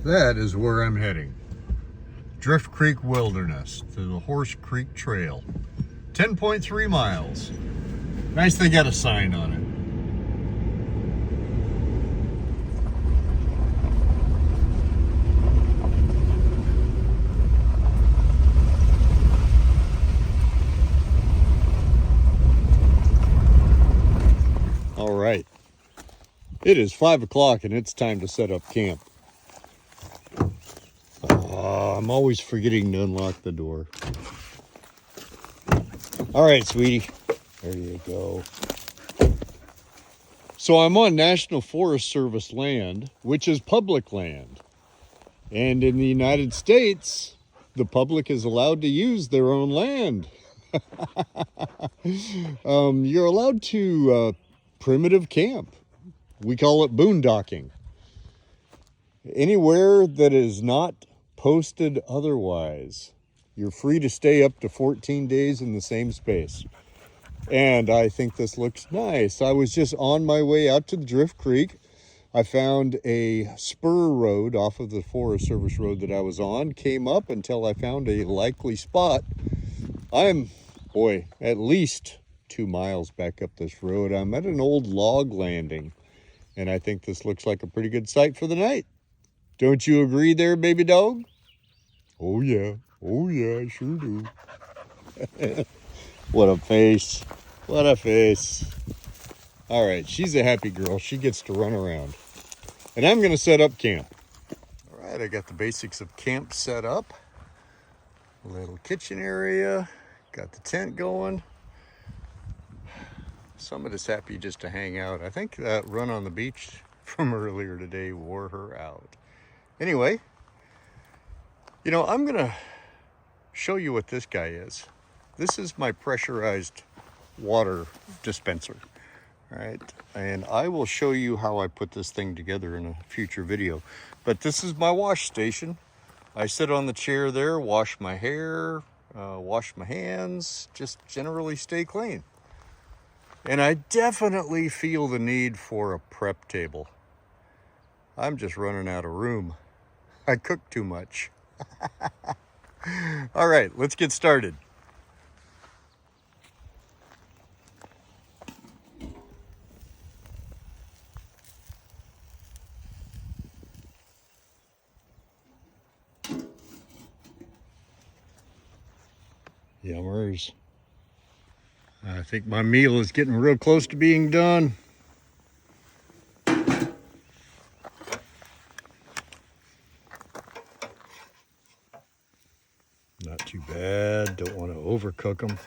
That is where I'm heading. Drift Creek Wilderness to the Horse Creek Trail. 10.3 miles. Nice they got a sign on it. All right. It is 5 o'clock and it's time to set up camp. I'm always forgetting to unlock the door. All right, sweetie. There you go. So I'm on National Forest Service land, which is public land. And in the United States, the public is allowed to use their own land. You're allowed to primitive camp. We call it boondocking. Anywhere that is not posted otherwise, you're free to stay up to 14 days in the same space. And I think this looks nice. I was just on my way out to the Drift Creek. I found a spur road off of the Forest Service road that I was on, came up until I found a likely spot. I'm, at least 2 miles back up this road. I'm at an old log landing, and I think this looks like a pretty good site for the night. Don't you agree there, baby dog? Oh yeah, I sure do. What a face. What a face. All right, she's a happy girl. She gets to run around. And I'm going to set up camp. All right, I got the basics of camp set up. A little kitchen area. Got the tent going. Somebody's happy just to hang out. I think that run on the beach from earlier today wore her out. Anyway, I'm going to show you what this guy is. This is my pressurized water dispenser. All right, and I will show you how I put this thing together in a future video. But this is my wash station. I sit on the chair there, wash my hair, wash my hands, just generally stay clean. And I definitely feel the need for a prep table. I'm just running out of room. I cook too much. All right, let's get started. Yummers. I think my meal is getting real close to being done. Not too bad. Don't want to overcook them.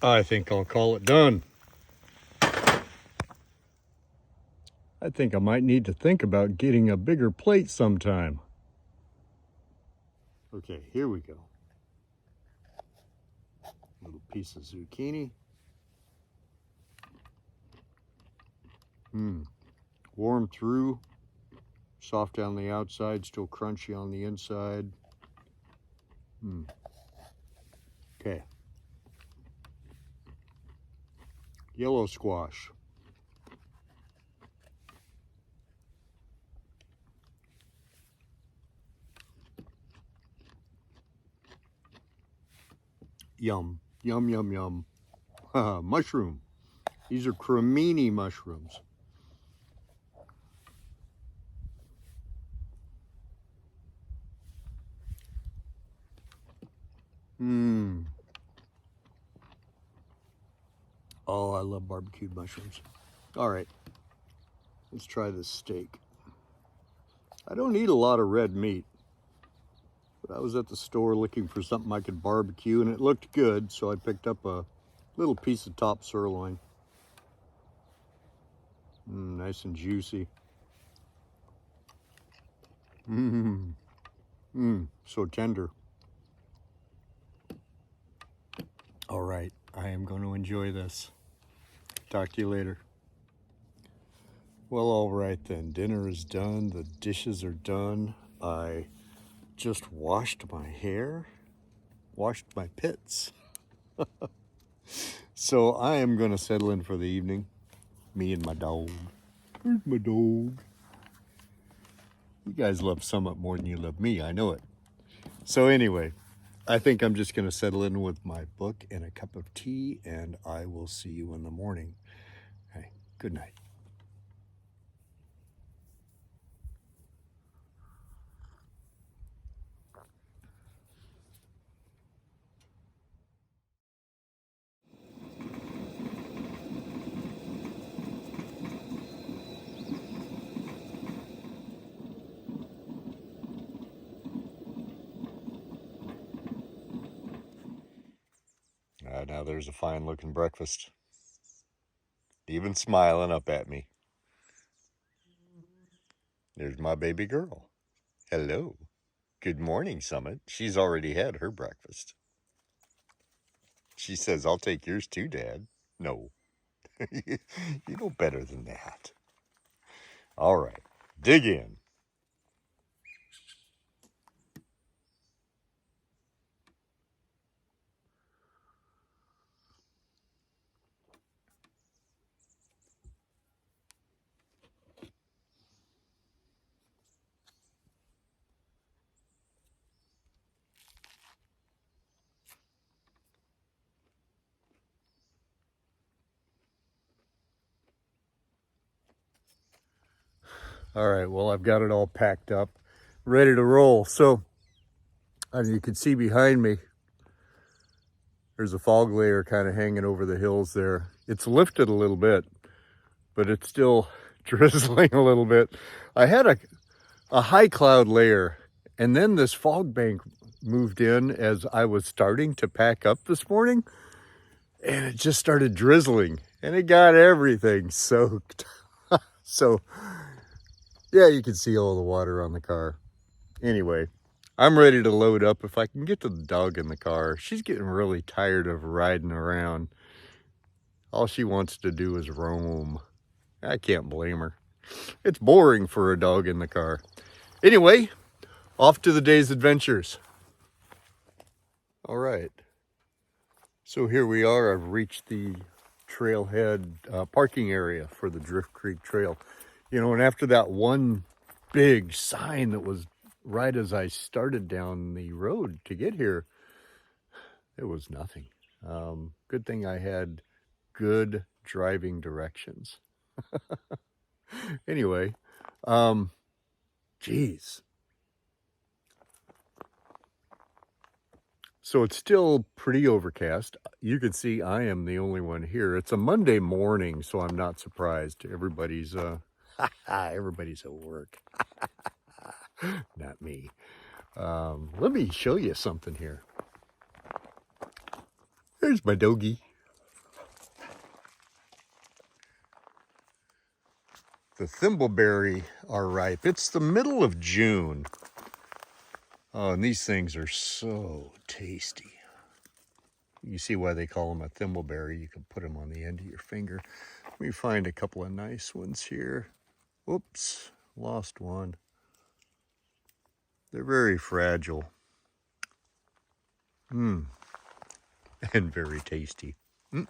I think I'll call it done. I think I might need to think about getting a bigger plate sometime. Okay, here we go. Little piece of zucchini. Warm through, soft on the outside, still crunchy on the inside. Okay. Yellow squash. Yum, yum, yum, yum. Mushroom. These are cremini mushrooms. Oh, I love barbecued mushrooms. All right, let's try this steak. I don't eat a lot of red meat, but I was at the store looking for something I could barbecue, and it looked good, so I picked up a little piece of top sirloin. Nice and juicy. So tender. All right, I am going to enjoy this. Talk to you later. Well, all right then. Dinner is done. The dishes are done. I just washed my hair, washed my pits. So I am going to settle in for the evening. Me and my dog. Where's my dog? You guys love Summit more than you love me, I know it. So anyway, I think I'm just going to settle in with my book and a cup of tea, and I will see you in the morning. Hey, good night. Now there's a fine looking breakfast. Even smiling up at me. There's my baby girl. Hello. Good morning, Summit. She's already had her breakfast. She says, I'll take yours too, Dad. No. You know better than that. All right. Dig in. All right, well, I've got it all packed up, ready to roll. So, as you can see behind me, there's a fog layer kind of hanging over the hills there. It's lifted a little bit, but it's still drizzling a little bit. I had a high cloud layer, and then this fog bank moved in as I was starting to pack up this morning, and it just started drizzling, and it got everything soaked. So, yeah, you can see all the water on the car. Anyway, I'm ready to load up if I can get the dog in the car. She's getting really tired of riding around. All she wants to do is roam. I can't blame her. It's boring for a dog in the car. Anyway, off to the day's adventures. All right. So here we are. I've reached the trailhead parking area for the Drift Creek Trail. You know, and after that one big sign that was right as I started down the road to get here, it was nothing. Good thing I had good driving directions. Anyway, geez. So it's still pretty overcast. You can see I am the only one here. It's a Monday morning, so I'm not surprised. Everybody's everybody's at work. Not me. Let me show you something here. There's my doggy. The thimbleberry are ripe. It's the middle of June. Oh, and these things are so tasty. You see why they call them a thimbleberry. You can put them on the end of your finger. Let me find a couple of nice ones here. Oops, lost one. They're very fragile. And very tasty. You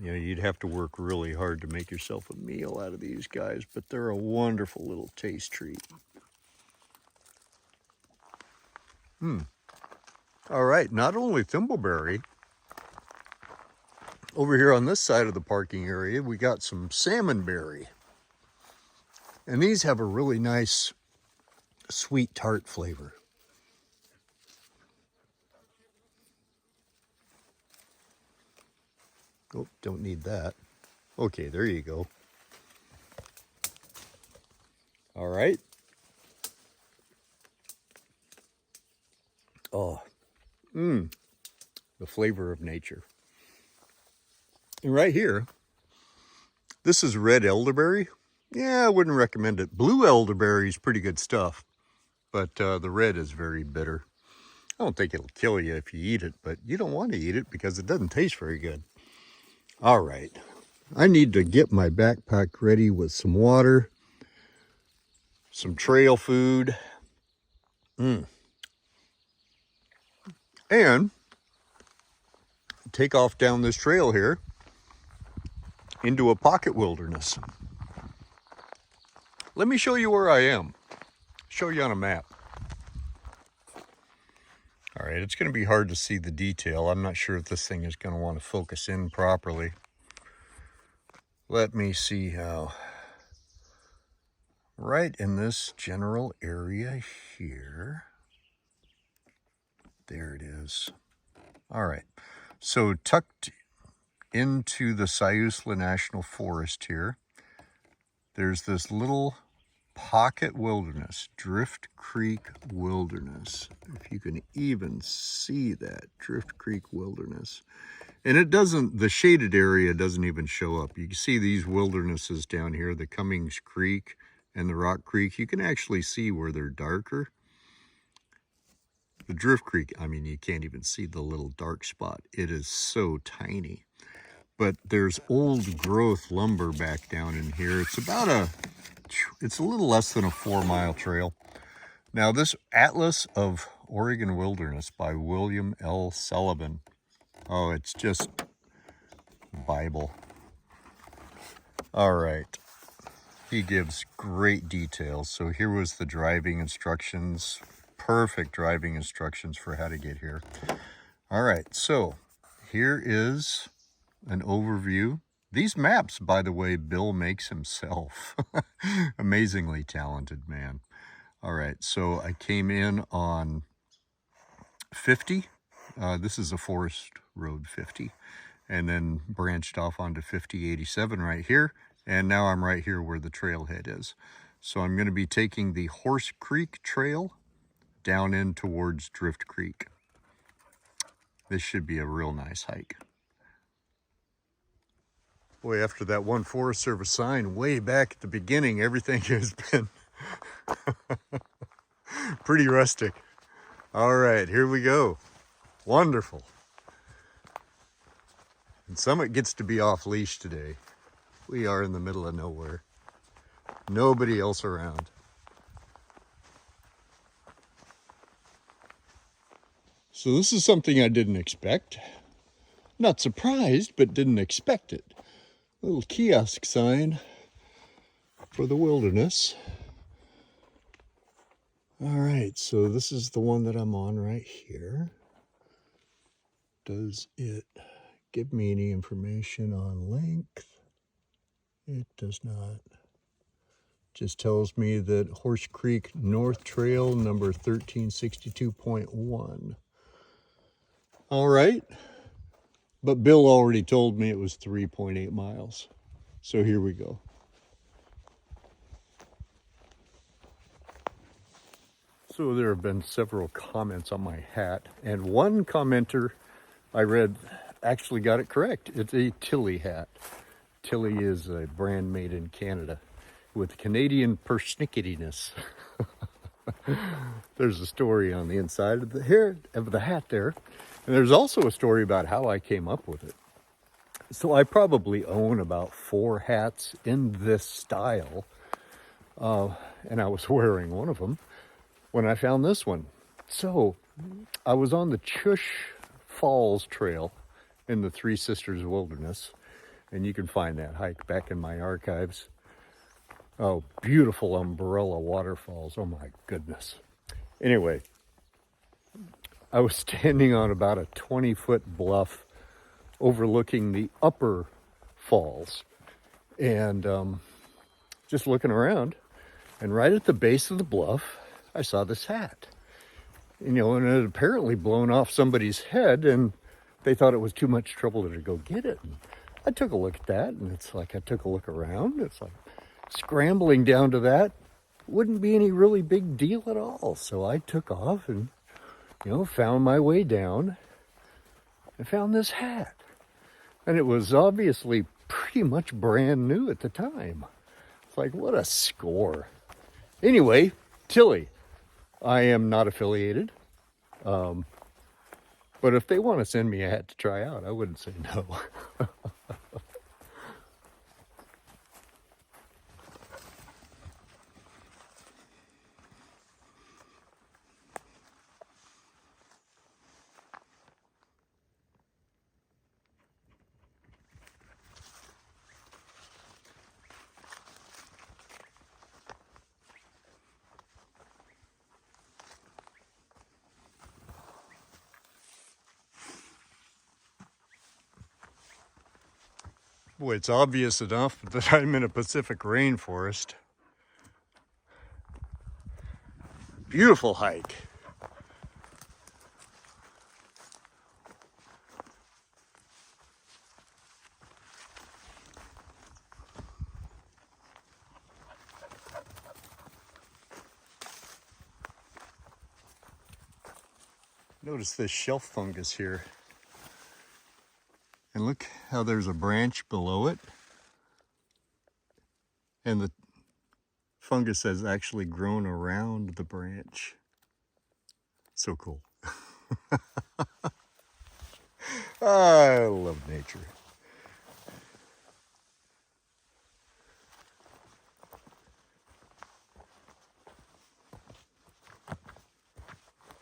know, you'd have to work really hard to make yourself a meal out of these guys, but they're a wonderful little taste treat. All right, not only thimbleberry, over here on this side of the parking area, we got some salmonberry. And these have a really nice sweet tart flavor. Oh, don't need that. Okay, there you go. All right. Oh, the flavor of nature. And right here, this is red elderberry. Yeah, I wouldn't recommend it. Blue elderberry is pretty good stuff, but the red is very bitter. I don't think it'll kill you if you eat it, but you don't want to eat it because it doesn't taste very good. All right, I need to get my backpack ready with some water, some trail food, and take off down this trail here into a pocket wilderness. Let me show you where I am. Show you on a map. All right, it's going to be hard to see the detail. I'm not sure if this thing is going to want to focus in properly. Let me see how. Right in this general area here. There it is. All right, so tucked into the Siuslaw National Forest here, there's this little pocket wilderness, Drift Creek Wilderness. If you can even see that, Drift Creek Wilderness. And it doesn't, the shaded area doesn't even show up. You can see these wildernesses down here, the Cummings Creek and the Rock Creek. You can actually see where they're darker. The Drift Creek, I mean, you can't even see the little dark spot. It is so tiny. But there's old growth lumber back down in here. It's about it's a little less than a 4-mile trail. Now this Atlas of Oregon Wilderness by William L. Sullivan. Oh, it's just Bible. All right. He gives great details. So here was the driving instructions. Perfect driving instructions for how to get here. All right, so here is an overview. These maps, by the way, Bill makes himself. Amazingly talented man. All right, so I came in on 50. This is a Forest Road 50. And then branched off onto 5087 right here. And now I'm right here where the trailhead is. So I'm going to be taking the Horse Creek Trail down in towards Drift Creek. This should be a real nice hike. Boy, after that one Forest Service sign way back at the beginning, everything has been pretty rustic. All right, here we go. Wonderful. And Summit gets to be off leash today. We are in the middle of nowhere. Nobody else around. So this is something I didn't expect. Not surprised, but didn't expect it. Little kiosk sign for the wilderness. All right, so this is the one that I'm on right here. Does it give me any information on length? It does not. Just tells me that Horse Creek North Trail number 1362.1. All right. But Bill already told me it was 3.8 miles. So here we go. So there have been several comments on my hat, and one commenter I read actually got it correct. It's a Tilley hat. Tilley is a brand made in Canada with Canadian persnicketiness. There's a story on the inside of the hat there. And there's also a story about how I came up with it. So I probably own about 4 hats in this style. And I was wearing one of them when I found this one. So I was on the Chush Falls Trail in the Three Sisters Wilderness. And you can find that hike back in my archives. Oh, beautiful umbrella waterfalls. Oh my goodness. Anyway, I was standing on about a 20-foot bluff overlooking the upper falls and just looking around. And right at the base of the bluff, I saw this hat. And it had apparently blown off somebody's head, and they thought it was too much trouble to go get it. And I took a look at that, and it's like I took a look around. It's like scrambling down to that wouldn't be any really big deal at all. So I took off and found my way down and found this hat. And it was obviously pretty much brand new at the time. It's like, what a score. Anyway, Tilley, I am not affiliated. But if they want to send me a hat to try out, I wouldn't say no. Boy, it's obvious enough that I'm in a Pacific rainforest. Beautiful hike. Notice this shelf fungus here. And look how there's a branch below it. And the fungus has actually grown around the branch. So cool. I love nature.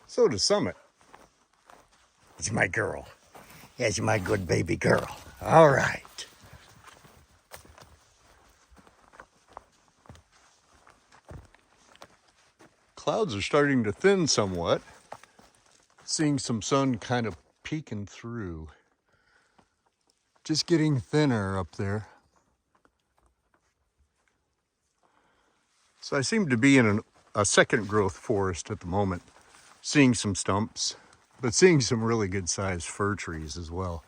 So does Summit. It's my girl. It's my good baby girl. All right. Clouds are starting to thin somewhat. Seeing some sun kind of peeking through. Just getting thinner up there. So I seem to be in a second growth forest at the moment. Seeing some stumps, but seeing some really good sized fir trees as well.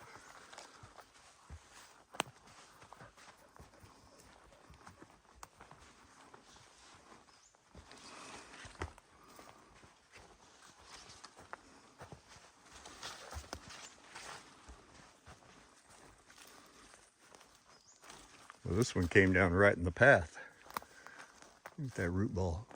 Well, this one came down right in the path. Look at that root ball.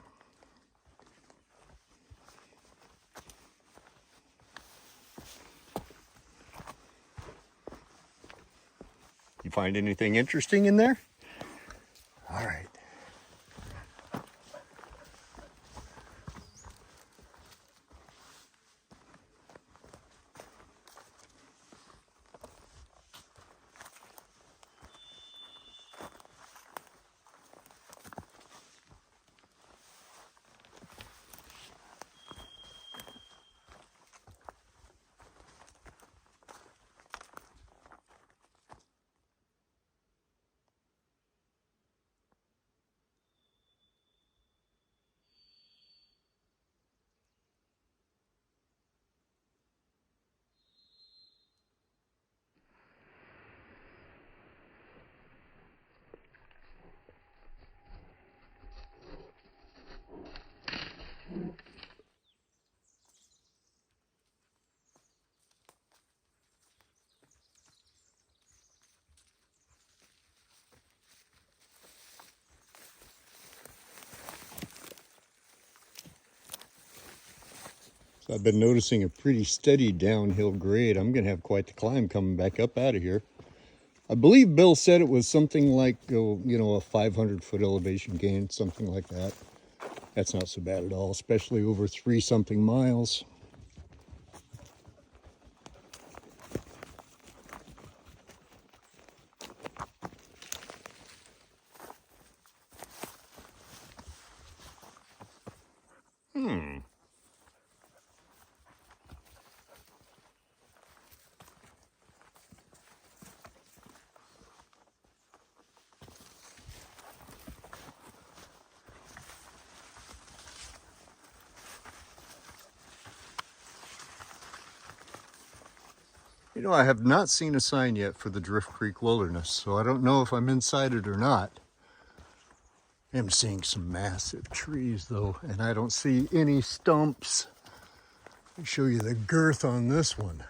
You find anything interesting in there? All right. So I've been noticing a pretty steady downhill grade. I'm going to have quite the climb coming back up out of here. I believe Bill said it was something like, a 500-foot elevation gain, something like that. That's not so bad at all, especially over 3-something miles. You know, I have not seen a sign yet for the Drift Creek Wilderness, so I don't know if I'm inside it or not. I'm seeing some massive trees though, and I don't see any stumps. Let me show you the girth on this one.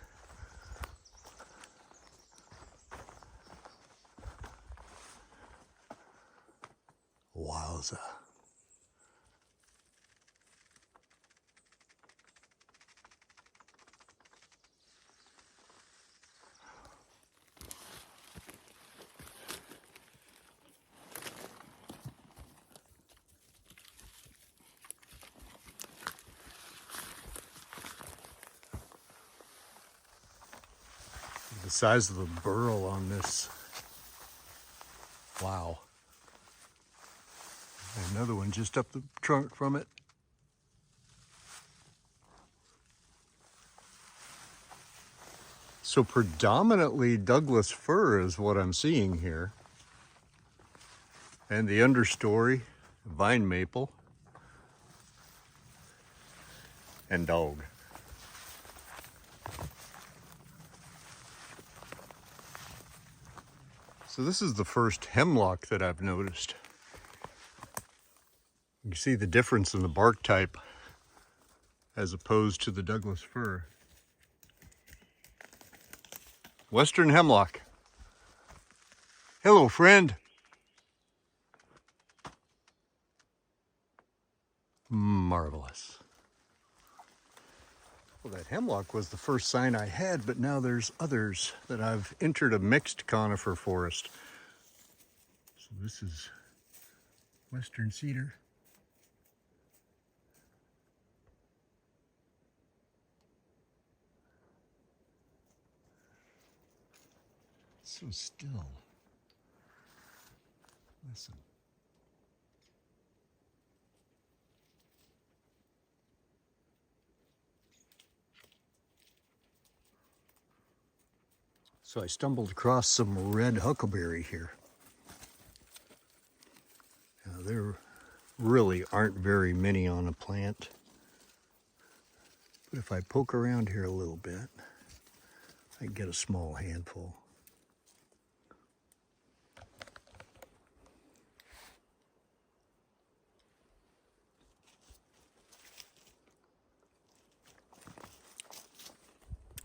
Wowza. The size of the burl on this. Wow. Another one just up the trunk from it. So predominantly Douglas fir is what I'm seeing here. And the understory, vine maple, and dog. So this is the first hemlock that I've noticed. You see the difference in the bark type as opposed to the Douglas fir. Western hemlock. Hello, friend. Marvelous. Well, that hemlock was the first sign I had, but now there's others that I've entered a mixed conifer forest. So this is Western cedar. So still. Listen. So I stumbled across some red huckleberry here. Now, there really aren't very many on a plant. But if I poke around here a little bit, I can get a small handful.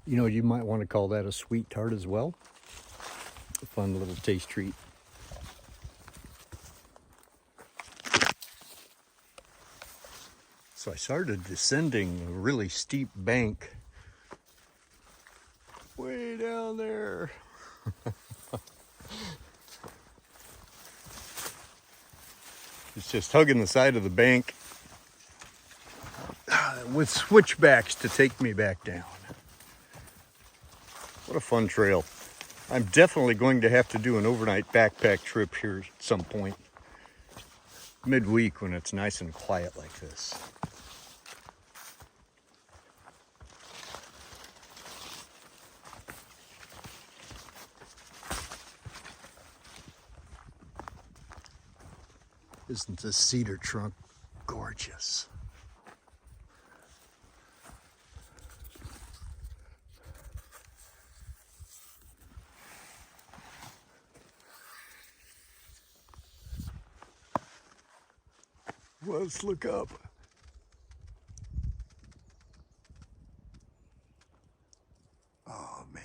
You know, you might want to call that a sweet tart as well. A fun little taste treat. So I started descending a really steep bank way down there. It's just hugging the side of the bank with switchbacks to take me back down. What a fun trail. I'm definitely going to have to do an overnight backpack trip here at some point. Midweek when it's nice and quiet like this. Isn't this cedar trunk gorgeous? Let's look up. Oh, man.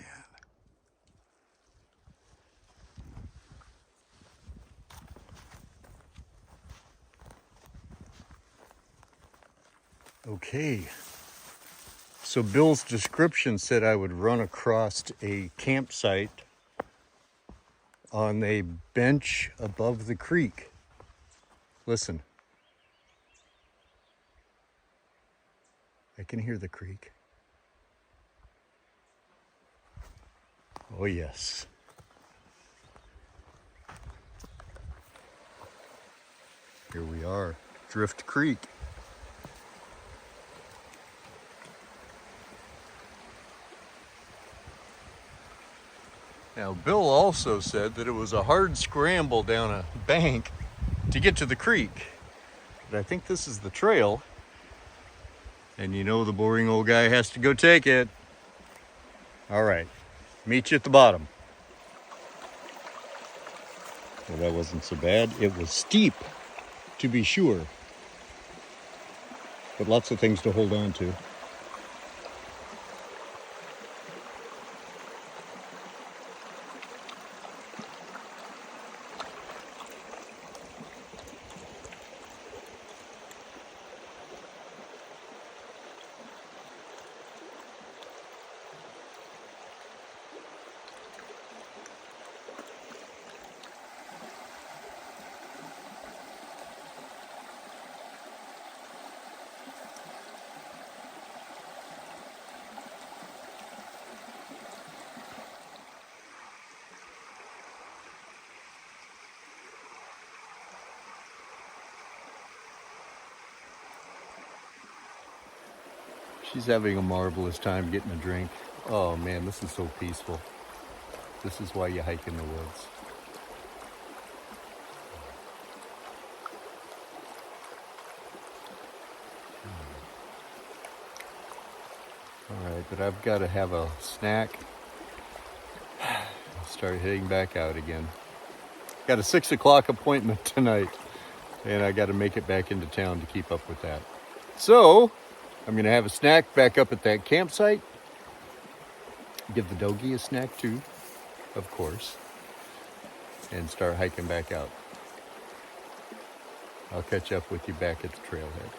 Okay. So Bill's description said I would run across a campsite on a bench above the creek. Listen. I can hear the creek. Oh, yes. Here we are, Drift Creek. Now, Bill also said that it was a hard scramble down a bank to get to the creek. But I think this is the trail. And you know the boring old guy has to go take it. All right, meet you at the bottom. Well, that wasn't so bad. It was steep, to be sure. But lots of things to hold on to. She's having a marvelous time getting a drink. Oh man, this is so peaceful. This is why you hike in the woods. All right, but I've got to have a snack. Start heading back out again. Got a 6 o'clock appointment tonight, and I got to make it back into town to keep up with that. So I'm going to have a snack back up at that campsite. Give the doggy a snack too, of course, and start hiking back out. I'll catch up with you back at the trailhead.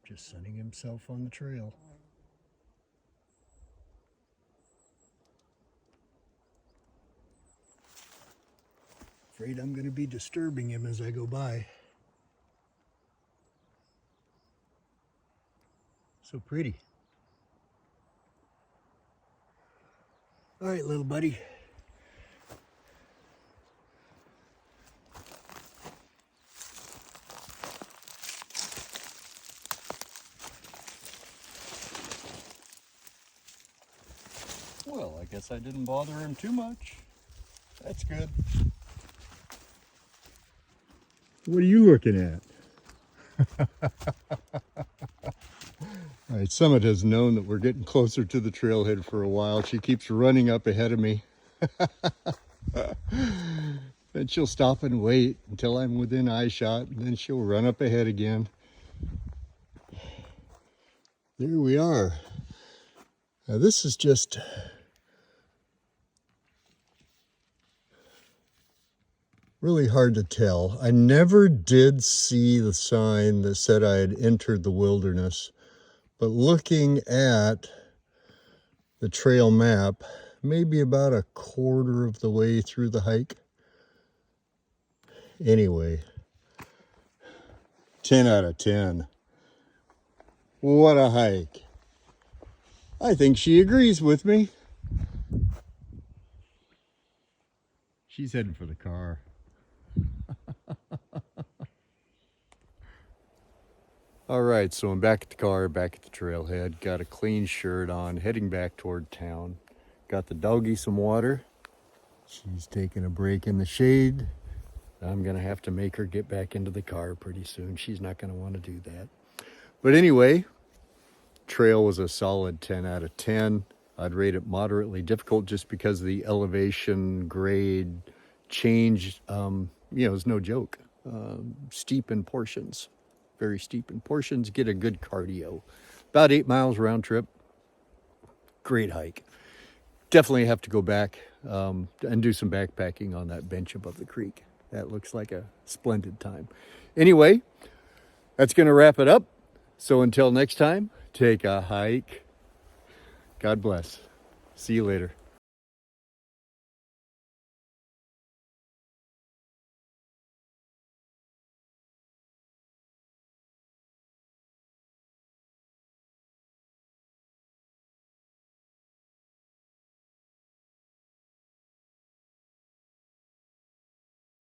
Just sunning himself on the trail. Afraid I'm going to be disturbing him as I go by. So pretty. All right, little buddy. Well, I guess I didn't bother him too much. That's good. What are you looking at? All right, Summit has known that we're getting closer to the trailhead for a while. She keeps running up ahead of me. Then she'll stop and wait until I'm within eye shot, and then she'll run up ahead again. There we are. Now this is just really hard to tell. I never did see the sign that said I had entered the wilderness, but looking at the trail map, maybe about a quarter of the way through the hike. Anyway, 10 out of 10. What a hike. I think she agrees with me. She's heading for the car. All right, so I'm back at the car, back at the trailhead. Got a clean shirt on, heading back toward town. Got the doggy some water. She's taking a break in the shade. I'm gonna have to make her get back into the car pretty soon. She's not gonna want to do that. But anyway, trail was a solid 10 out of 10. I'd rate it moderately difficult just because the elevation grade change, is no joke. Steep in portions, very steep in portions. Get a good cardio. About 8 miles round trip. Great hike. Definitely have to go back and do some backpacking on that bench above the creek. That looks like a splendid time. Anyway, that's going to wrap it up. So until next time, take a hike. God bless. See you later.